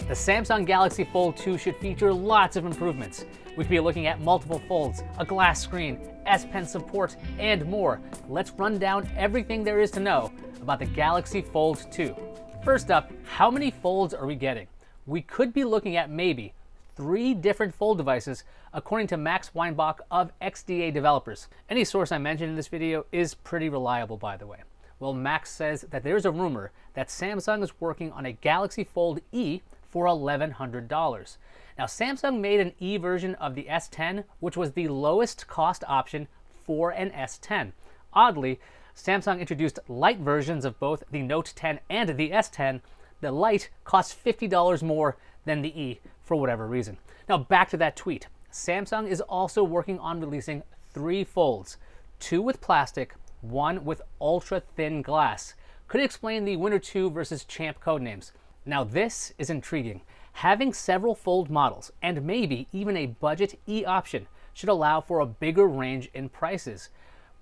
The Samsung Galaxy Fold 2 should feature lots of improvements. We could be looking at multiple folds, a glass screen, S Pen support, and more. Let's run down everything there is to know about the Galaxy Fold 2. First up, how many folds are we getting? We could be looking at maybe 3 different fold devices, according to Max Weinbach of XDA Developers. Any source I mentioned in this video is pretty reliable, by the way. Well, Max says that there's a rumor that Samsung is working on a Galaxy Fold E for $1,100. Now, Samsung made an E version of the S10, which was the lowest cost option for an S10. Oddly, Samsung introduced light versions of both the Note 10 and the S10. The Lite costs $50 more than the E for whatever reason. Now back to that tweet. Samsung is also working on releasing 3 folds, 2 with plastic, 1 with ultra thin glass. Could explain the Winner 2 versus Champ codenames. Now this is intriguing. Having several fold models and maybe even a budget E option should allow for a bigger range in prices.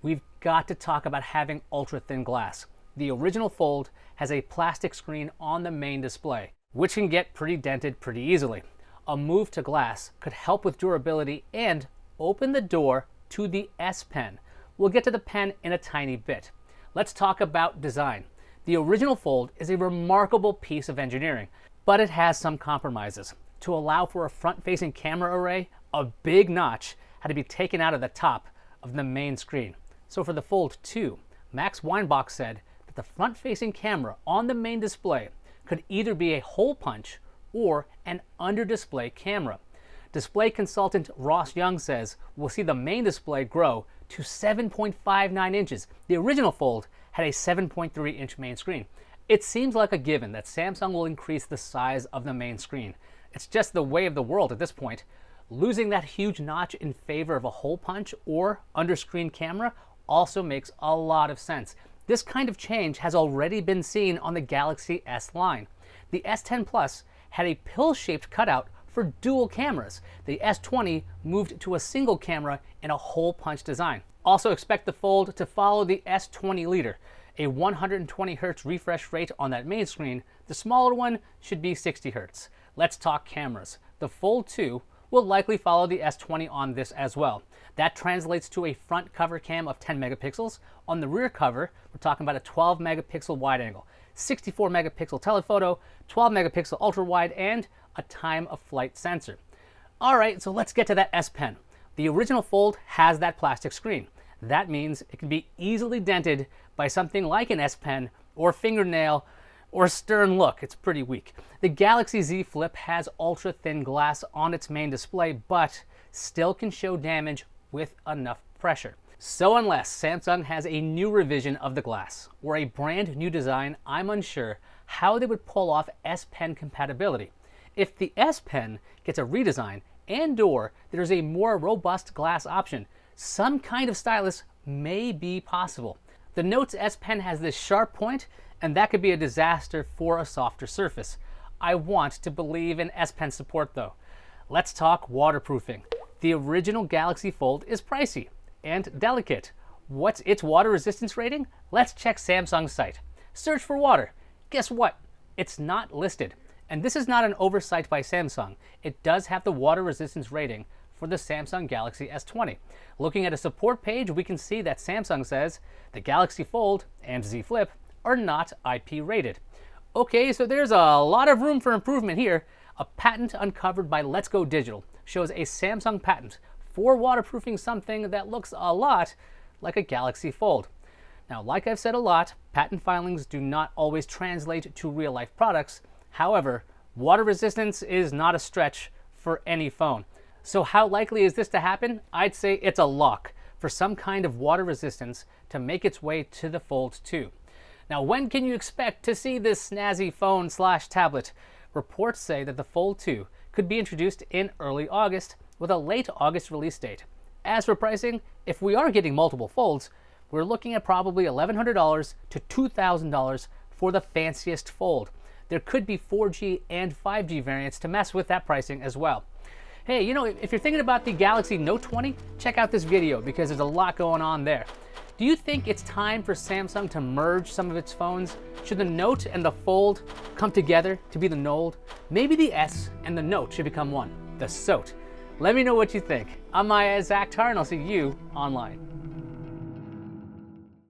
We've got to talk about having ultra thin glass. The original Fold has a plastic screen on the main display, which can get pretty dented pretty easily. A move to glass could help with durability and open the door to the S Pen. We'll get to the pen in a tiny bit. Let's talk about design. The original Fold is a remarkable piece of engineering, but it has some compromises. To allow for a front-facing camera array, a big notch had to be taken out of the top of the main screen. So for the Fold 2, Max Weinbach said that the front-facing camera on the main display could either be a hole punch or an under-display camera. Display consultant Ross Young says we'll see the main display grow to 7.59 inches. The original Fold had a 7.3-inch main screen. It seems like a given that Samsung will increase the size of the main screen. It's just the way of the world at this point. Losing that huge notch in favor of a hole punch or under-screen camera also makes a lot of sense. This kind of change has already been seen on the Galaxy S line. The S10 Plus had a pill-shaped cutout for dual cameras. The S20 moved to a single camera in a hole punch design. Also expect the Fold to follow the S20 leader, a 120 Hz refresh rate on that main screen. The smaller one should be 60 Hz. Let's talk cameras. The Fold 2 will likely follow the S20 on this as well. That translates to a front cover cam of 10 megapixels. On the rear cover, we're talking about a 12 megapixel wide angle, 64 megapixel telephoto, 12 megapixel ultra wide, and a time of flight sensor. All right, so let's get to that S Pen. The original Fold has that plastic screen. That means it can be easily dented by something like an S Pen or fingernail or stern look. It's pretty weak. The Galaxy Z Flip has ultra thin glass on its main display, but still can show damage with enough pressure. So unless Samsung has a new revision of the glass or a brand new design, I'm unsure how they would pull off S Pen compatibility. If the S Pen gets a redesign and/or there's a more robust glass option, some kind of stylus may be possible. The Note's S Pen has this sharp point, and that could be a disaster for a softer surface. I want to believe in S Pen support though. Let's talk waterproofing. The original Galaxy Fold is pricey and delicate. What's its water resistance rating? Let's check Samsung's site. Search for water. Guess what? It's not listed. And this is not an oversight by Samsung. It does have the water resistance rating for the Samsung Galaxy S20. Looking at a support page, we can see that Samsung says the Galaxy Fold and Z Flip are not IP rated. Okay, so there's a lot of room for improvement here. A patent uncovered by Let's Go Digital shows a Samsung patent for waterproofing something that looks a lot like a Galaxy Fold. Now, like I've said a lot, patent filings do not always translate to real-life products. However, water resistance is not a stretch for any phone. So how likely is this to happen? I'd say it's a lock for some kind of water resistance to make its way to the Fold 2. Now, when can you expect to see this snazzy phone/tablet? Reports say that the Fold 2 could be introduced in early August with a late August release date. As for pricing, if we are getting multiple folds, we're looking at probably $1,100 to $2,000 for the fanciest Fold. There could be 4G and 5G variants to mess with that pricing as well. Hey, you know, if you're thinking about the Galaxy Note 20, check out this video because there's a lot going on there. Do Do you think it's time for Samsung to merge some of its phones? Should the Note and the Fold come together to be the Nold? Maybe the S and the Note should become one, the SOTE. Let me know what you think. I'm Maya Zakhtar, and I'll see you online.